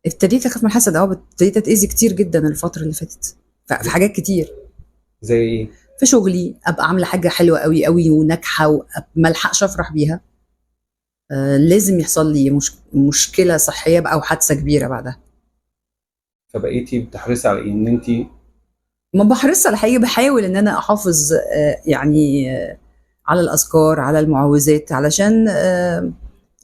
ابتديت اخاف من الحسد، ابتديت اتاذي كتير جدا الفتره اللي فاتت في حاجات كتير. زي ايه؟ في شغلي ابقى عامله حاجه حلوه قوي قوي وناجحه وما الحقش افرح بيها، لازم يحصل لي مشكله صحيه بقى وحادثه كبيره بعدها. فبقيتي بتحرصي على ان انت. ما بحرص على حاجه، بحاول ان انا احافظ يعني على الاذكار، على المعوذات، علشان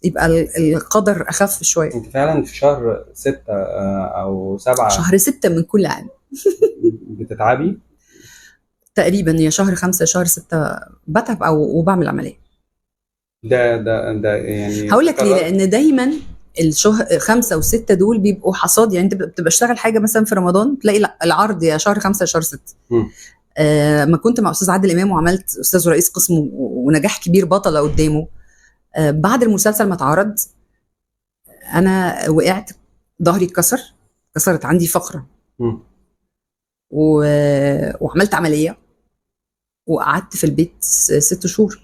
يبقى القدر اخف شويه. انت فعلا في شهر 6 او 7 شهر 6 من كل عام بتتعبي؟ تقريبا، يا شهر 5 يا شهر 6 بتعب او وبعمل عمليه. ده يعني هقول لك ليه، تكرر. لان دايما الشهر 5 و6 دول بيبقوا حصاد. يعني انت بتبقى اشتغل حاجه مثلا في رمضان، تلاقي العرض يا شهر 5 يا شهر 6. مم. ما كنت مع استاذ عادل امام وعملت استاذ ورئيس قسم ونجاح كبير، بطله قدامه. بعد المسلسل ما اتعرض انا وقعت، ظهري كسرت عندي فقره مم. و... وعملت عمليه، وقعدت في البيت 6 شهور،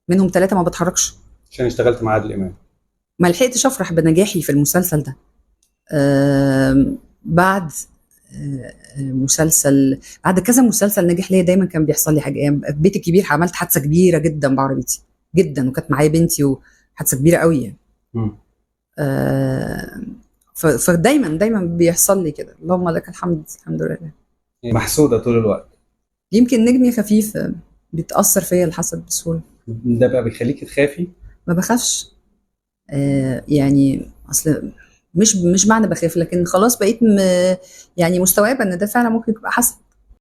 منهم 3 ما بتحركش. عشان اشتغلت مع عادل امام. ما لحقتش افرح بنجاحي في المسلسل ده. بعد مسلسل، بعد كذا مسلسل نجح ليا، دايما كان بيحصل لي حاجه. يعني في بيتي الكبير عملت حادثه كبيره جدا بعربيتي جدا، وكانت معايا بنتي، وحادثه كبيره قوي يعني. مم. فدايما بيحصل لي كده. اللهم لك الحمد، الحمد لله. محسوده طول الوقت. يمكن نجمي خفيف، بيتاثر فيا الحسد بسهوله. ده بقى بيخليكي تخافي؟ ما بخافش، يعني اصل مش معنى بخاف، لكن خلاص بقيت يعني مستوعبه ان ده فعلا ممكن يبقى حسد.